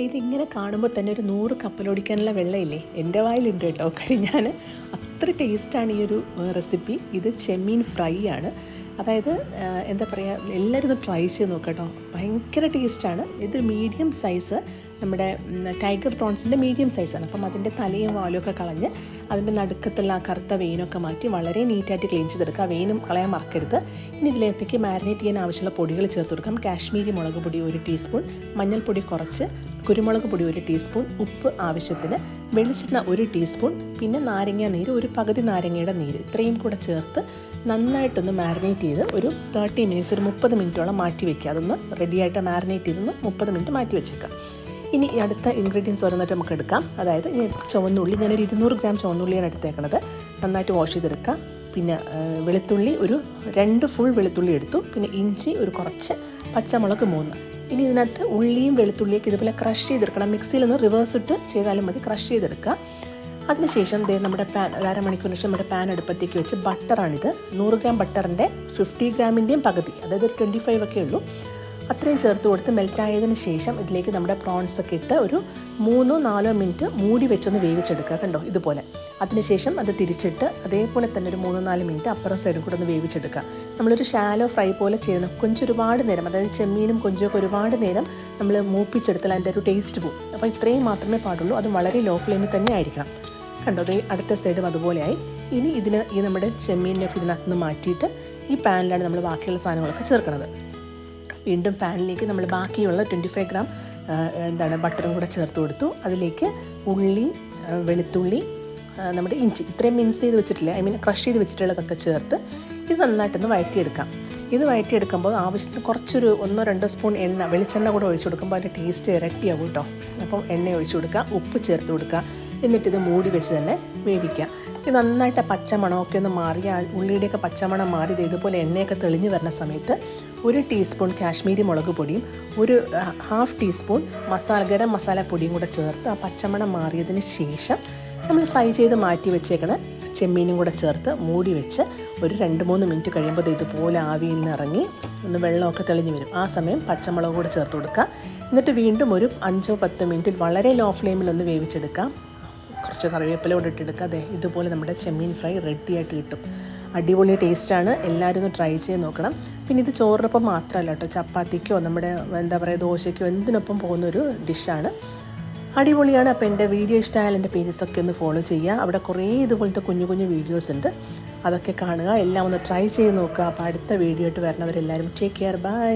ഇതിങ്ങനെ കാണുമ്പോൾ തന്നെ ഒരു 100 കപ്പലോടിക്കാനുള്ള വെള്ളമില്ലേ എൻ്റെ വായിലുണ്ട് കേട്ടോ. കാര്യം ഞാൻ അത്ര ടേസ്റ്റാണ് ഈ ഒരു റെസിപ്പി. ഇത് ചെമ്മീൻ ഫ്രൈ ആണ്. അതായത് എന്താ പറയുക, എല്ലാവരും ഒന്ന് ട്രൈ ചെയ്ത് നോക്കാം കേട്ടോ. ഭയങ്കര ടേസ്റ്റാണ്. ഇത് മീഡിയം സൈസ്, നമ്മുടെ ടൈഗർ പ്രോൺസിൻ്റെ മീഡിയം സൈസാണ്. അപ്പം അതിൻ്റെ തലയും വാലും ഒക്കെ കളഞ്ഞ് അതിൻ്റെ നടുക്കത്തുള്ള ആ കറുത്ത വെയിനൊക്കെ മാറ്റി വളരെ നീറ്റായിട്ട് ക്ലീൻ ചെയ്തെടുക്കുക. ആ വെയിനും കളയാൻ മറക്കരുത്. ഇനി ഇതിലേക്ക് മാരിനേറ്റ് ചെയ്യാൻ ആവശ്യമുള്ള പൊടികൾ ചേർത്ത് കൊടുക്കാം. കാശ്മീരി മുളക് പൊടി 1 ടീസ്പൂൺ, മഞ്ഞൾപ്പൊടി കുറച്ച്, കുരുമുളക് പൊടി 1 ടീസ്പൂൺ, ഉപ്പ് ആവശ്യത്തിന്, വെളിച്ചെണ്ണ 1 ടീസ്പൂൺ, പിന്നെ നാരങ്ങ നീര്, ഒരു പകുതി നാരങ്ങയുടെ നീര്, ഇത്രയും കൂടെ ചേർത്ത് നന്നായിട്ടൊന്ന് മാരിനേറ്റ് ചെയ്ത് ഒരു 30 മിനിറ്റ്സ്, ഒരു 30 മിനിറ്റോളം മാറ്റി വയ്ക്കുക. അതൊന്ന് റെഡിയായിട്ട് മാരിനേറ്റ് ചെയ്തൊന്ന് 30 മിനിറ്റ് മാറ്റി വെച്ചേക്കാം. ഇനി ഈ അടുത്ത ഇൻഗ്രീഡിയൻസ് ഓരോന്നായിട്ട് നമുക്ക് എടുക്കാം. അതായത് ഇനി ചുവന്നുള്ളി, ഞാനൊരു 200 ഗ്രാം ചുവന്നുള്ളിയാണ് എടുത്തേക്കണത്. നന്നായിട്ട് വാഷ് ചെയ്തെടുക്കാം. പിന്നെ വെളുത്തുള്ളി ഒരു 2 ഫുൾ വെളുത്തുള്ളി എടുത്തു. പിന്നെ ഇഞ്ചി ഒരു കുറച്ച്, പച്ചമുളക് 3. ഇനി ഇതിനകത്ത് ഉള്ളിയും വെളുത്തുള്ളിയൊക്കെ ഇതുപോലെ ക്രഷ് ചെയ്തെടുക്കണം. മിക്സിയിലൊന്ന് റിവേഴ്സ് ഇട്ട് ചെയ്താലും മതി, ക്രഷ് ചെയ്തെടുക്കുക. അതിനുശേഷം നമ്മുടെ പാൻ ഒരു അരമണിക്കൂറിന് ശേഷം നമ്മുടെ പാൻ അടുപ്പത്തേക്ക് വെച്ച് ബട്ടറാണിത്. 100 ഗ്രാം ബട്ടറിൻ്റെ 50 ഗ്രാമിൻ്റെയും പകുതി, അതായത് 25 ഒക്കെ ഉള്ളൂ, അത്രയും ചേർത്ത് കൊടുത്ത് മെൽറ്റായതിന് ശേഷം ഇതിലേക്ക് നമ്മുടെ പ്രോൺസൊക്കെ ഇട്ട് ഒരു 3-4 മിനിറ്റ് മൂടി വെച്ചൊന്ന് വേവിച്ചെടുക്കുക. കണ്ടോ ഇതുപോലെ. അതിനുശേഷം അത് തിരിച്ചിട്ട് അതേപോലെ തന്നെ ഒരു 3-4 മിനിറ്റ് അപ്പുറം സൈഡും കൂടെ ഒന്ന് വേവിച്ചെടുക്കുക. നമ്മളൊരു ഷാലോ ഫ്രൈ പോലെ ചെയ്യണം. കൊഞ്ച് ഒരുപാട് നേരം, അതായത് ചെമ്മീനും കൊഞ്ചൊക്കെ ഒരുപാട് നേരം നമ്മൾ മൂപ്പിച്ചെടുത്താൽ അതിൻ്റെ ഒരു ടേസ്റ്റ് പോകും. അപ്പോൾ ഇത്രയും മാത്രമേ പാടുള്ളൂ. അത് വളരെ ലോ ഫ്ലെയിമിൽ തന്നെ ആയിരിക്കണം. കണ്ടോ, അത് അടുത്ത സൈഡും അതുപോലെയായി. ഇനി ഈ നമ്മുടെ ചെമ്മീനൊക്കെ ഇതിനകത്ത് നിന്ന് മാറ്റിയിട്ട് ഈ പാനിലാണ് നമ്മൾ ബാക്കിയുള്ള സാധനങ്ങളൊക്കെ ചേർക്കുന്നത്. വീണ്ടും പാനിലേക്ക് നമ്മൾ ബാക്കിയുള്ള 25 ഗ്രാം ബട്ടറും കൂടെ ചേർത്ത് കൊടുത്തു. അതിലേക്ക് ഉള്ളി, വെളുത്തുള്ളി, നമ്മുടെ ഇഞ്ചി ഇത്രയും മിൻസ് ചെയ്ത് വെച്ചിട്ടില്ല, ക്രഷ് ചെയ്ത് വെച്ചിട്ടുള്ളതൊക്കെ ചേർത്ത് ഇത് നന്നായിട്ടൊന്ന് വഴറ്റിയെടുക്കാം. ഇത് വഴറ്റിയെടുക്കുമ്പോൾ ആവശ്യത്തിന് കുറച്ചൊരു 1-2 സ്പൂൺ എണ്ണ, വെളിച്ചെണ്ണ കൂടെ ഒഴിച്ചു കൊടുക്കുമ്പോൾ അതിൻ്റെ ടേസ്റ്റ് ഇരട്ടിയാകും കേട്ടോ. അപ്പം എണ്ണ ഒഴിച്ചു കൊടുക്കുക, ഉപ്പ് ചേർത്ത് കൊടുക്കുക, എന്നിട്ടിത് മൂടി വെച്ച് തന്നെ വേവിക്കുക. ഇത് നന്നായിട്ട് പച്ചമണമൊക്കെ ഒന്ന് മാറി, ആ ഉള്ളിയുടെയൊക്കെ പച്ചമണം മാറി ഇതുപോലെ എണ്ണയൊക്കെ തെളിഞ്ഞ് വരുന്ന സമയത്ത് 1 ടീസ്പൂൺ കാശ്മീരി മുളക് പൊടിയും ഒരു 1/2 ടീസ്പൂൺ ഗരം മസാല പൊടിയും കൂടെ ചേർത്ത് ആ പച്ചമണം മാറിയതിന് ശേഷം നമ്മൾ ഫ്രൈ ചെയ്ത് മാറ്റി വെച്ചേക്കണ ചെമ്മീനും കൂടെ ചേർത്ത് മൂടി വെച്ച് ഒരു 2-3 മിനിറ്റ് കഴിയുമ്പോൾ ഇതുപോലെ ആവിയിൽ നിന്ന് ഇറങ്ങി ഒന്ന് വെള്ളമൊക്കെ തെളിഞ്ഞ് വരും. ആ സമയം പച്ചമുളക് കൂടെ ചേർത്ത് കൊടുക്കുക. എന്നിട്ട് വീണ്ടും ഒരു 5-10 മിനിറ്റ് വളരെ ലോ ഫ്ലെയിമിലൊന്ന് വേവിച്ചെടുക്കാം. കുറച്ച് കറിവേപ്പില കൂടെ ഇട്ടെടുക്കുക. അതെ, ഇതുപോലെ നമ്മുടെ ചെമ്മീൻ ഫ്രൈ റെഡിയായിട്ട് കിട്ടും. അടിപൊളി ടേസ്റ്റാണ്. എല്ലാവരും ഒന്ന് ട്രൈ ചെയ്ത് നോക്കണം. പിന്നെ ഇത് ചോറിനൊപ്പം മാത്രമല്ല കേട്ടോ, ചപ്പാത്തിക്കോ നമ്മുടെ ദോശയ്ക്കോ എന്തിനൊപ്പം പോകുന്നൊരു ഡിഷാണ്. അടിപൊളിയാണ്. അപ്പോൾ എൻ്റെ വീഡിയോ ഇഷ്ടമായാൽ എൻ്റെ പേജസൊക്കെ ഒന്ന് ഫോളോ ചെയ്യുക. അവിടെ കുറേ ഇതുപോലത്തെ കുഞ്ഞു കുഞ്ഞു വീഡിയോസ് ഉണ്ട്, അതൊക്കെ കാണുക. എല്ലാം ഒന്ന് ട്രൈ ചെയ്ത് നോക്കുക. അപ്പോൾ അടുത്ത വീഡിയോ ആയിട്ട് വരണവരെല്ലാവരും ടേക്ക് കെയർ, ബൈ.